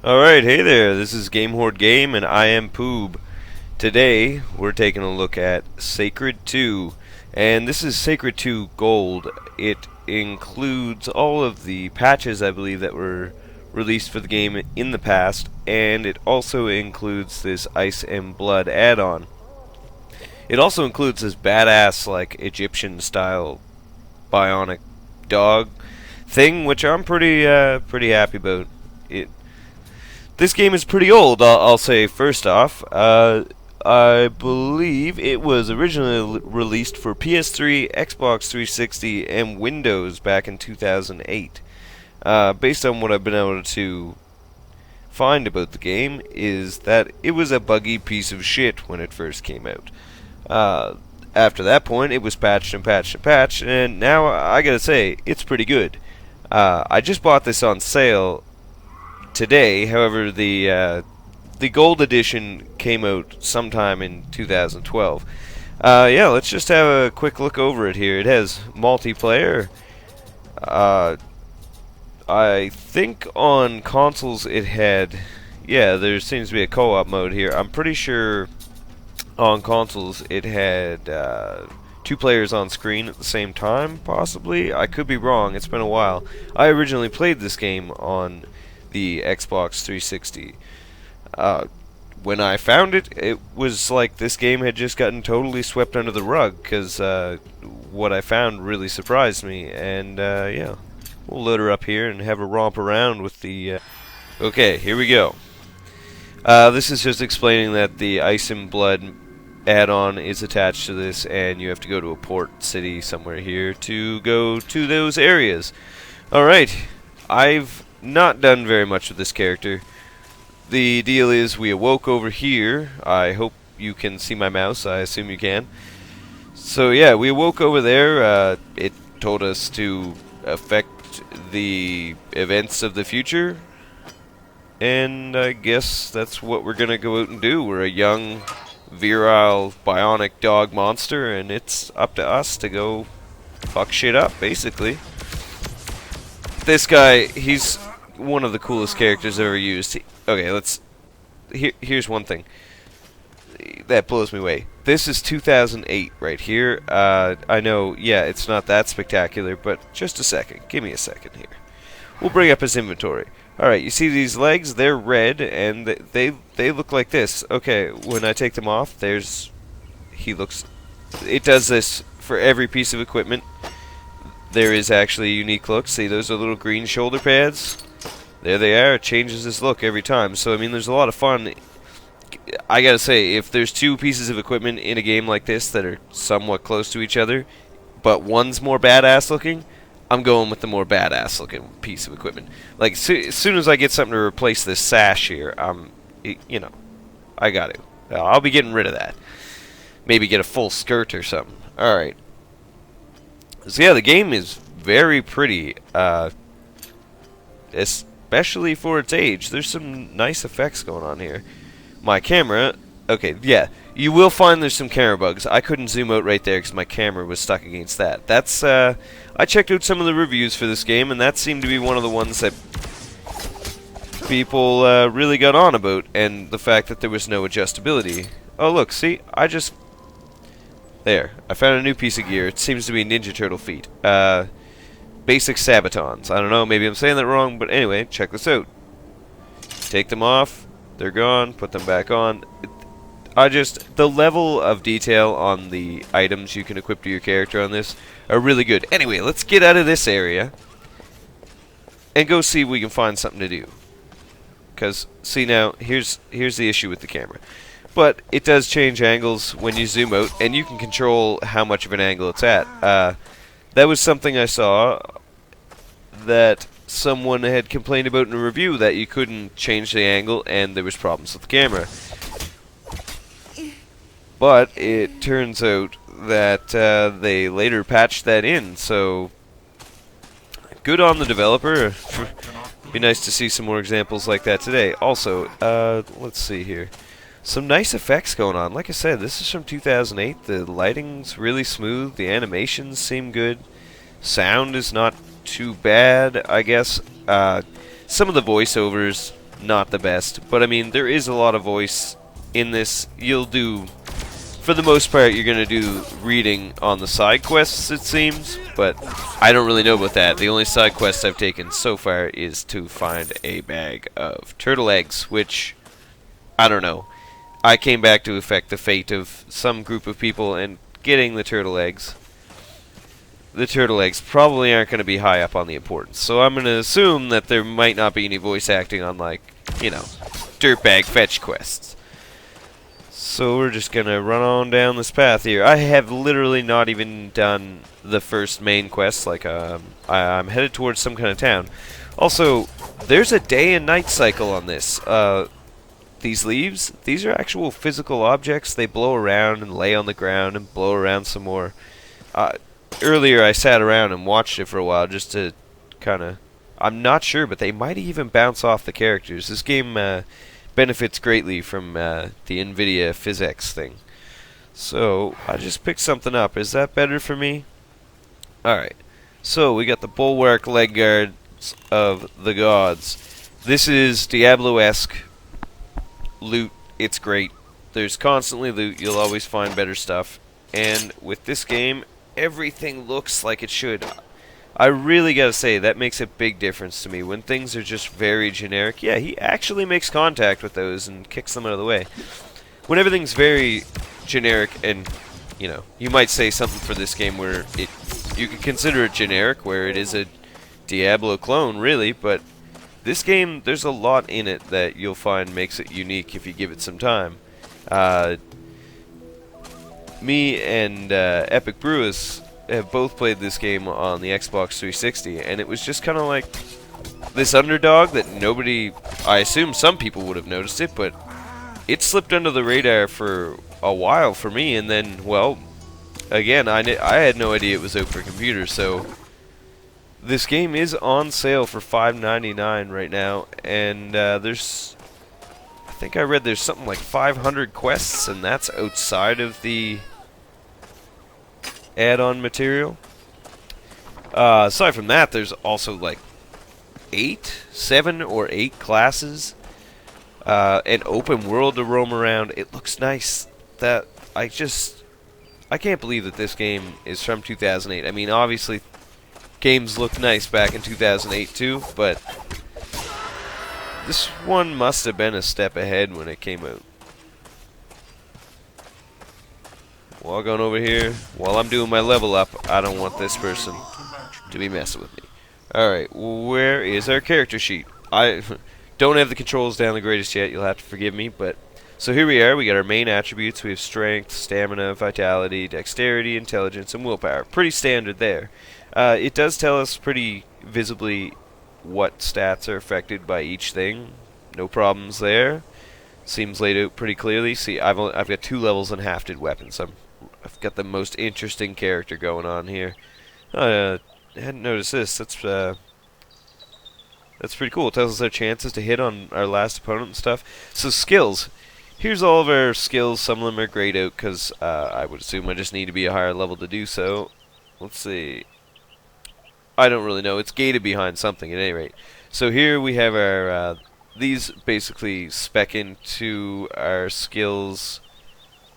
Alright, hey there, this is Hoard Game and I am Poob. Today, we're taking a look at Sacred 2, and this is Sacred 2 Gold. It includes all of the patches, I believe, that were released for the game in the past, and it also includes this Ice and Blood add-on. It also includes this badass, like, Egyptian-style bionic dog thing, which I'm pretty happy about. This game is pretty old, I'll say first off. I believe it was originally released for PS3, Xbox 360, and Windows back in 2008. Based on what I've been able to find about the game, is that it was a buggy piece of shit when it first came out. After that point, it was patched and patched and patched, and now I gotta say, it's pretty good. I just bought this on sale today. However, the gold edition came out sometime in 2012. Yeah, let's just have a quick look over it here. It has multiplayer. I think on consoles it had, yeah, there seems to be a co-op mode here. I'm pretty sure on consoles it had two players on screen at the same time, possibly. I could be wrong, it's been a while. I originally played this game on the Xbox 360. When I found it, it was like this game had just gotten totally swept under the rug, because what I found really surprised me, and yeah, we'll load her up here and have a romp around with the... Okay, here we go. This is just explaining that the Ice and Blood add-on is attached to this, and you have to go to a port city somewhere here to go to those areas. Alright, I've not done very much with this character. The deal is we awoke over here. I hope you can see my mouse. I assume you can. So yeah, we awoke over there. It told us to affect the events of the future, and I guess that's what we're gonna go out and do. We're a young, virile, bionic dog monster, and it's up to us to go fuck shit up, basically. This guy, he's one of the coolest characters I've ever used. Okay, let's... Here's one thing that blows me away. This is 2008 right here. I know, yeah, it's not that spectacular, but just a second. Give me a second here. We'll bring up his inventory. Alright, you see these legs? They're red, and they look like this. Okay, when I take them off, there's... He looks... It does this for every piece of equipment. There is actually a unique look. See, those are little green shoulder pads? There they are. It changes his look every time. So, I mean, there's a lot of fun. I gotta say, if there's two pieces of equipment in a game like this that are somewhat close to each other, but one's more badass looking, I'm going with the more badass looking piece of equipment. Like, as soon as I get something to replace this sash here, you know, I got to. I'll be getting rid of that. Maybe get a full skirt or something. Alright. So yeah, the game is very pretty, especially for its age. There's some nice effects going on here. My camera, okay, yeah, you will find there's some camera bugs. I couldn't zoom out right there because my camera was stuck against that. That's, I checked out some of the reviews for this game, and that seemed to be one of the ones that people really got on about, and the fact that there was no adjustability. Oh, look, see, there, I found a new piece of gear. It seems to be Ninja Turtle feet. Basic Sabatons. I don't know, maybe I'm saying that wrong, but anyway, check this out. Take them off, they're gone, put them back on. The level of detail on the items you can equip to your character on this are really good. Anyway, let's get out of this area and go see if we can find something to do. Because, see now, here's the issue with the camera. But it does change angles when you zoom out, and you can control how much of an angle it's at. That was something I saw that someone had complained about in a review, that you couldn't change the angle and there was problems with the camera. But it turns out that they later patched that in, so good on the developer. Be nice to see some more examples like that today. Also, let's see here. Some nice effects going on. Like I said, this is from 2008. The lighting's really smooth. The animations seem good. Sound is not too bad, I guess. Some of the voiceovers not the best. But I mean, there is a lot of voice in this. You'll do, for the most part, you're going to do reading on the side quests, it seems. But I don't really know about that. The only side quest I've taken so far is to find a bag of turtle eggs, which, I don't know. I came back to affect the fate of some group of people, and getting the turtle eggs probably aren't going to be high up on the importance. So I'm going to assume that there might not be any voice acting on, like, you know, dirtbag fetch quests. So we're just going to run on down this path here. I have literally not even done the first main quest. Like, I'm headed towards some kind of town. Also, there's a day and night cycle on this. These leaves, these are actual physical objects. They blow around and lay on the ground and blow around some more. Earlier I sat around and watched it for a while just to kind of... I'm not sure, but they might even bounce off the characters. This game benefits greatly from the NVIDIA physics thing. So, I just picked something up. Is that better for me? Alright. So, we got the Bulwark leg guards of the gods. This is Diablo-esque loot. It's great. There's constantly loot. You'll always find better stuff. And with this game, everything looks like it should. I really gotta say, that makes a big difference to me. When things are just very generic, yeah, he actually makes contact with those and kicks them out of the way. When everything's very generic, and, you know, you might say something for this game where you could consider it generic, where it is a Diablo clone, really, but this game, there's a lot in it that you'll find makes it unique if you give it some time. Me and Epic Brewers have both played this game on the Xbox 360, and it was just kind of like this underdog that nobody, I assume some people would have noticed it, but it slipped under the radar for a while for me, and then, well, again, I had no idea it was out for computers, so this game is on sale for $5.99 right now, and there's, I think I read there's something like 500 quests, and that's outside of the add-on material. Aside from that, there's also like 7 or 8 classes, an open world to roam around. It looks nice. That I can't believe that this game is from 2008. I mean, obviously, games looked nice back in 2008 too, but this one must have been a step ahead when it came out. Log on over here. While I'm doing my level up, I don't want this person to be messing with me. Alright, where is our character sheet? I don't have the controls down the greatest yet, you'll have to forgive me, but... So here we are, we got our main attributes. We have strength, stamina, vitality, dexterity, intelligence, and willpower. Pretty standard there. It does tell us pretty visibly what stats are affected by each thing. No problems there. Seems laid out pretty clearly. See, I've got 2 levels on hafted weapons. I've got the most interesting character going on here. I hadn't noticed this. That's pretty cool. It tells us our chances to hit on our last opponent and stuff. So skills. Here's all of our skills. Some of them are grayed out because I would assume I just need to be a higher level to do so. Let's see. I don't really know. It's gated behind something at any rate. So here we have our... these basically spec into our skills.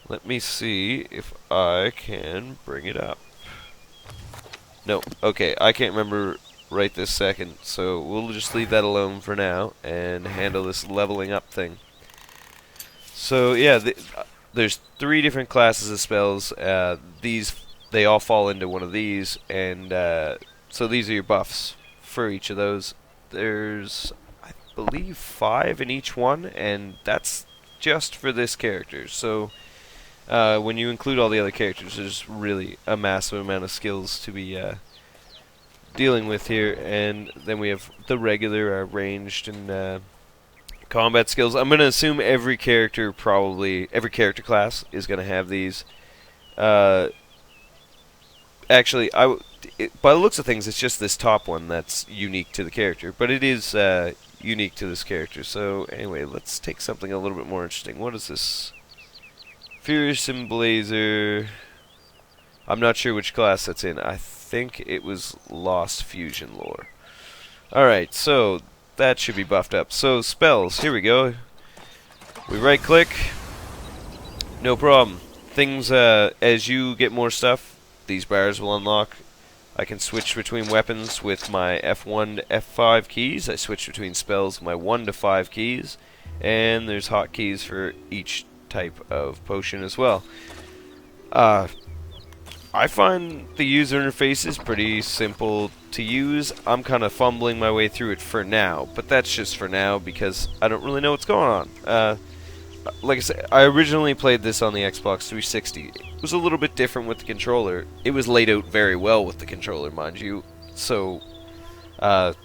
Let me see if I can bring it up. No, okay, I can't remember right this second, so we'll just leave that alone for now and handle this leveling up thing. So yeah, there's 3 different classes of spells. They all fall into one of these, and so these are your buffs for each of those. There's, I believe, 5 in each one, and that's just for this character. So when you include all the other characters, there's really a massive amount of skills to be dealing with here. And then we have the regular ranged and combat skills. I'm going to assume every character class is going to have these. Actually, by the looks of things, it's just this top one that's unique to the character. But it is unique to this character. So anyway, let's take something a little bit more interesting. What is this? Fearsome Blazer. I'm not sure which class that's in. I think it was Lost Fusion Lore. Alright, so that should be buffed up. So spells, here we go. We right click. No problem. Things, as you get more stuff, these bars will unlock. I can switch between weapons with my F1 to F5 keys. I switch between spells with my 1 to 5 keys. And there's hotkeys for each type of potion as well. I find the user interface is pretty simple to use. I'm kind of fumbling my way through it for now, but that's just for now because I don't really know what's going on. Like I said, I originally played this on the Xbox 360. It was a little bit different with the controller. It was laid out very well with the controller, mind you. So, I'm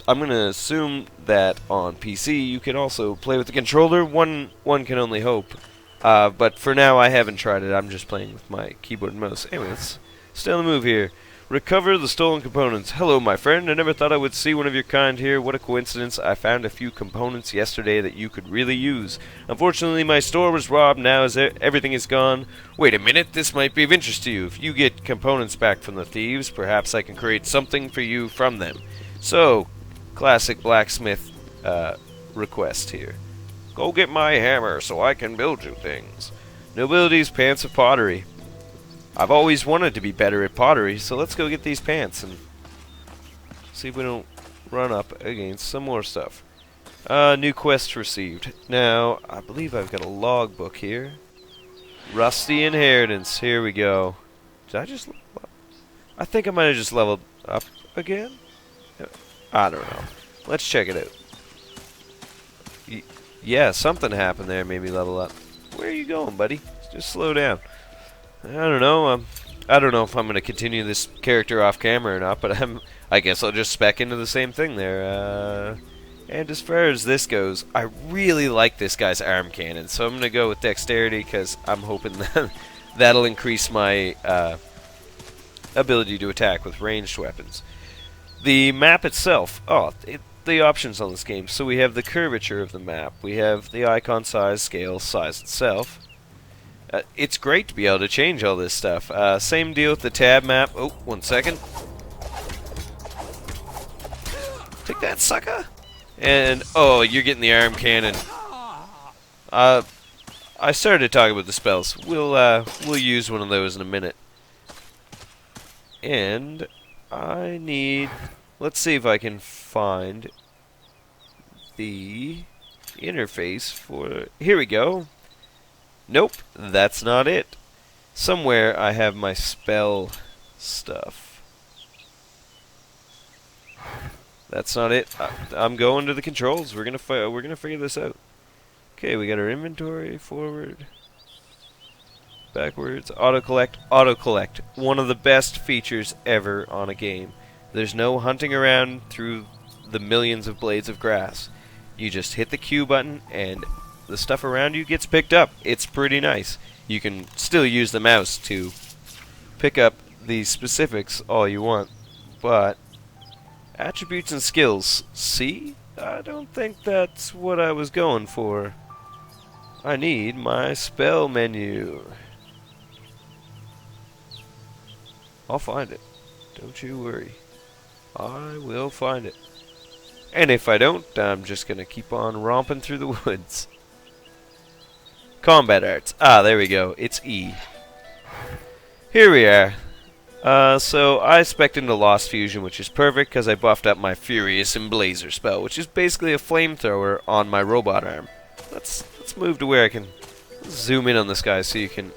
going to assume that on PC you can also play with the controller. One can only hope. But for now, I haven't tried it. I'm just playing with my keyboard and mouse. Anyway, let's stay on the move here. Recover the stolen components. Hello, my friend. I never thought I would see one of your kind here. What a coincidence. I found a few components yesterday that you could really use. Unfortunately, my store was robbed now as everything is gone. Wait a minute. This might be of interest to you. If you get components back from the thieves, perhaps I can create something for you from them. So, classic blacksmith request here. Go get my hammer so I can build you things. Nobility's pants of pottery. I've always wanted to be better at pottery, so let's go get these pants and see if we don't run up against some more stuff. New quest received. Now, I believe I've got a logbook here. Rusty Inheritance. Here we go. Did I just level up? I think I might have just leveled up again. I don't know. Let's check it out. Yeah, something happened there, made me level up. Where are you going, buddy? Just slow down. I don't know. I don't know if I'm going to continue this character off camera or not, but I guess I'll just spec into the same thing there. And as far as this goes, I really like this guy's arm cannon, so I'm going to go with dexterity because I'm hoping that that'll increase my ability to attack with ranged weapons. The map itself, the options on this game. So we have the curvature of the map, we have the icon size, scale, size itself. It's great to be able to change all this stuff. Same deal with the tab map. Oh, 1 second. Take that, sucker! And, oh, you're getting the arm cannon. I started talking about the spells. We'll use one of those in a minute. And I need... Let's see if I can find the interface for... Here we go. Nope, that's not it. Somewhere I have my spell stuff. That's not it. I'm going to the controls. We're gonna figure this out. Okay, we got our inventory, forward, backwards, autocollect, autocollect. One of the best features ever on a game. There's no hunting around through the millions of blades of grass. You just hit the Q button and the stuff around you gets picked up. It's pretty nice. You can still use the mouse to pick up the specifics all you want. But attributes and skills. See? I don't think that's what I was going for. I need my spell menu. I'll find it. Don't you worry. I will find it. And if I don't, I'm just going to keep on romping through the woods. Combat arts. Ah, there we go. It's E. Here we are. So I spec'd into Lost Fusion, which is perfect because I buffed up my Furious Emblazer spell, which is basically a flamethrower on my robot arm. Let's move to where I can zoom in on this guy so you can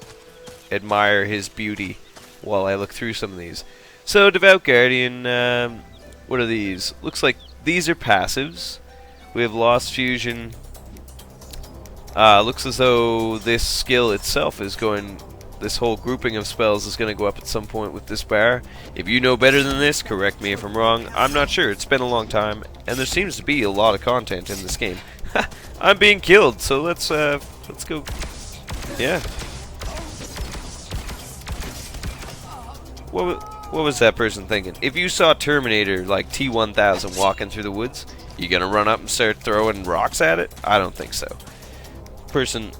admire his beauty while I look through some of these. So, Devout Guardian, what are these? Looks like these are passives. We have Lost Fusion. Looks as though this skill itself is going... This whole grouping of spells is going to go up at some point with this bar. If you know better than this, correct me if I'm wrong. I'm not sure. It's been a long time, and there seems to be a lot of content in this game. I'm being killed, so let's go. Yeah. What was that person thinking? If you saw Terminator like T-1000 walking through the woods, you gonna run up and start throwing rocks at it? I don't think so. Person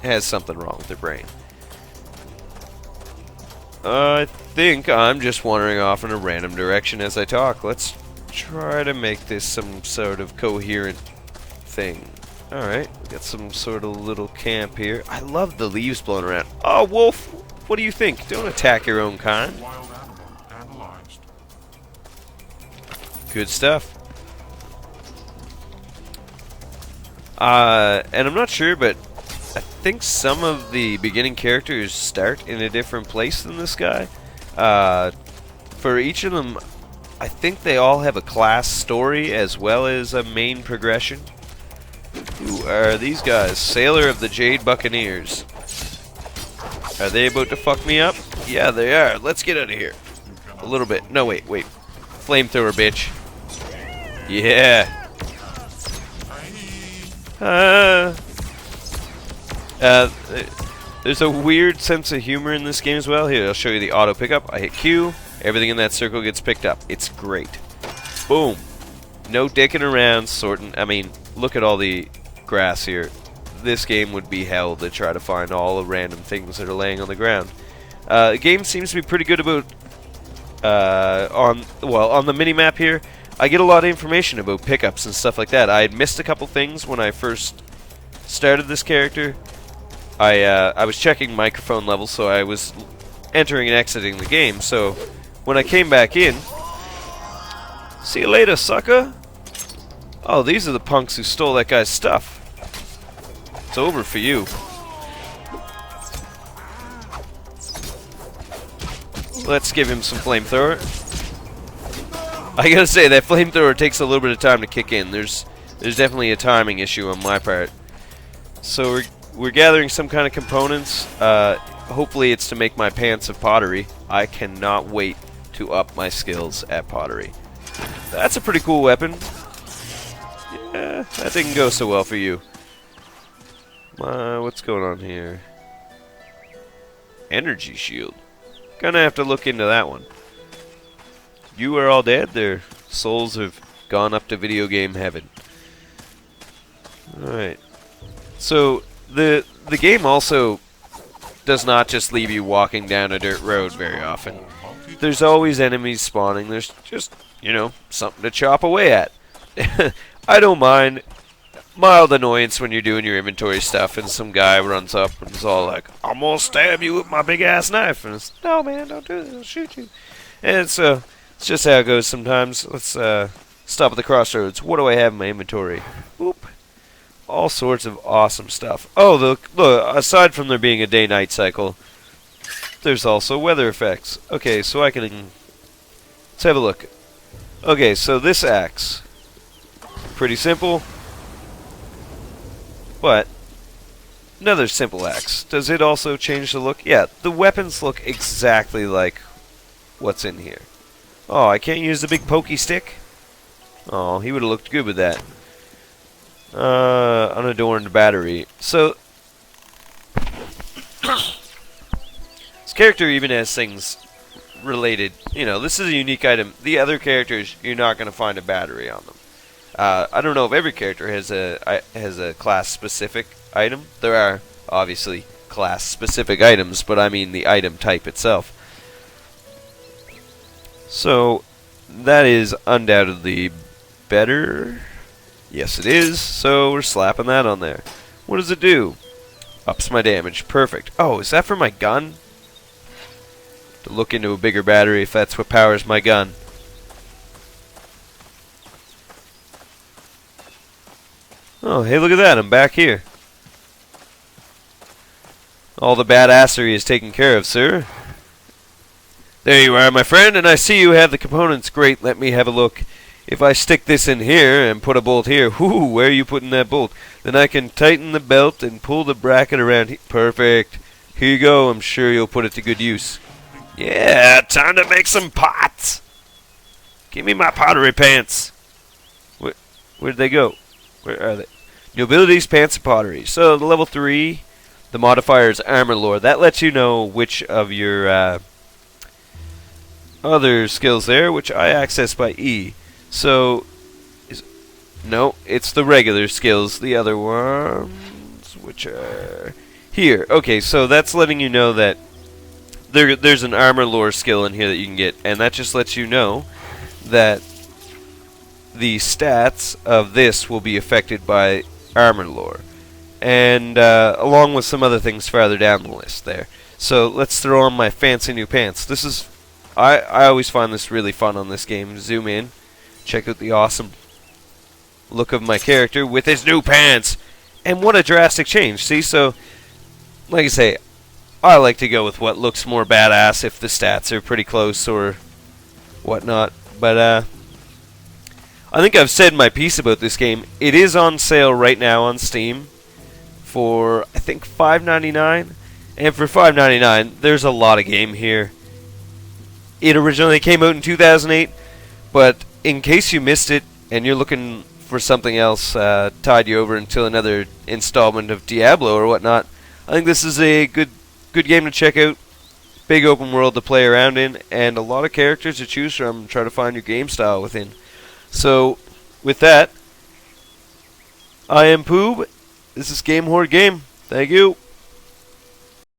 has something wrong with their brain. I think I'm just wandering off in a random direction as I talk. Let's try to make this some sort of coherent thing. Alright, we got some sort of little camp here. I love the leaves blowing around. Oh, wolf! What do you think? Don't attack your own kind. Good stuff. And I'm not sure, but I think some of the beginning characters start in a different place than this guy. For each of them, I think they all have a class story as well as a main progression. Who are these guys? Sailor of the Jade Buccaneers. Are they about to fuck me up? Yeah, they are. Let's get out of here. A little bit. No, wait. Flamethrower, bitch. Yeah. There's a weird sense of humor in this game as well. Here, I'll show you the auto pickup. I hit Q. Everything in that circle gets picked up. It's great. Boom. No dicking around, sorting. I mean, look at all the grass here. This game would be hell to try to find all the random things that are laying on the ground. The game seems to be pretty good about on the mini-map here. I get a lot of information about pickups and stuff like that. I had missed a couple things when I first started this character. I was checking microphone levels, so I was entering and exiting the game. So when I came back in, see you later, sucker. Oh, these are the punks who stole that guy's stuff. It's over for you. Let's give him some flamethrower. I gotta say, that flamethrower takes a little bit of time to kick in. There's definitely a timing issue on my part. So we're gathering some kind of components. Hopefully it's to make my pants of pottery. I cannot wait to up my skills at pottery. That's a pretty cool weapon. Yeah, that didn't go so well for you. What's going on here? Energy shield. Gonna have to look into that one. You are all dead. Their souls have gone up to video game heaven. Alright. So, the game also does not just leave you walking down a dirt road very often. There's always enemies spawning. There's just, you know, something to chop away at. I don't mind. Mild annoyance when you're doing your inventory stuff and some guy runs up and is all like, I'm gonna stab you with my big ass knife. And it's, no man, don't do this, I'll shoot you. And it's just how it goes sometimes. Let's stop at the crossroads. What do I have in my inventory? Oop. All sorts of awesome stuff. Oh, look, aside from there being a day-night cycle, there's also weather effects. Okay, so I can... Let's have a look. Okay, so this axe. Pretty simple. But another simple axe. Does it also change the look? Yeah, the weapons look exactly like what's in here. Oh, I can't use the big pokey stick? Oh, he would have looked good with that. Unadorned battery. So, this character even has things related. You know, this is a unique item. The other characters, you're not going to find a battery on them. I don't know if every character has a class-specific item. There are, obviously, class-specific items, but I mean the item type itself. So, that is undoubtedly better. Yes, it is. So, we're slapping that on there. What does it do? Ups my damage. Perfect. Oh, is that for my gun? To look into a bigger battery if that's what powers my gun. Oh, hey, look at that. I'm back here. All the badassery is taken care of, sir. There you are, my friend, and I see you have the components. Great, let me have a look. If I stick this in here and put a bolt here, whoo, where are you putting that bolt? Then I can tighten the belt and pull the bracket around here. Perfect. Here you go. I'm sure you'll put it to good use. Yeah, time to make some pots. Give me my pottery pants. Where'd they go? Where are they? New abilities, pants, and pottery. So, the level 3, the modifier is armor lore. That lets you know which of your other skills there, which I access by E. So, no, it's the regular skills. The other ones, which are here. Okay, so that's letting you know that there's an armor lore skill in here that you can get, and that just lets you know that the stats of this will be affected by armor lore, and along with some other things farther down the list there. So let's throw on my fancy new pants. This is, I always find this really fun on this game. Zoom in, check out the awesome look of my character with his new pants, and what a drastic change. See, so like I say, I like to go with what looks more badass if the stats are pretty close or whatnot. But I think I've said my piece about this game. It is on sale right now on Steam for, I think, $5.99. And for $5.99, there's a lot of game here. It originally came out in 2008, but in case you missed it and you're looking for something else, tide you over until another installment of Diablo or whatnot, I think this is a good game to check out. Big open world to play around in, and a lot of characters to choose from. Try to find your game style within. So, with that, I am Poob. This is Hoard Game. Thank you.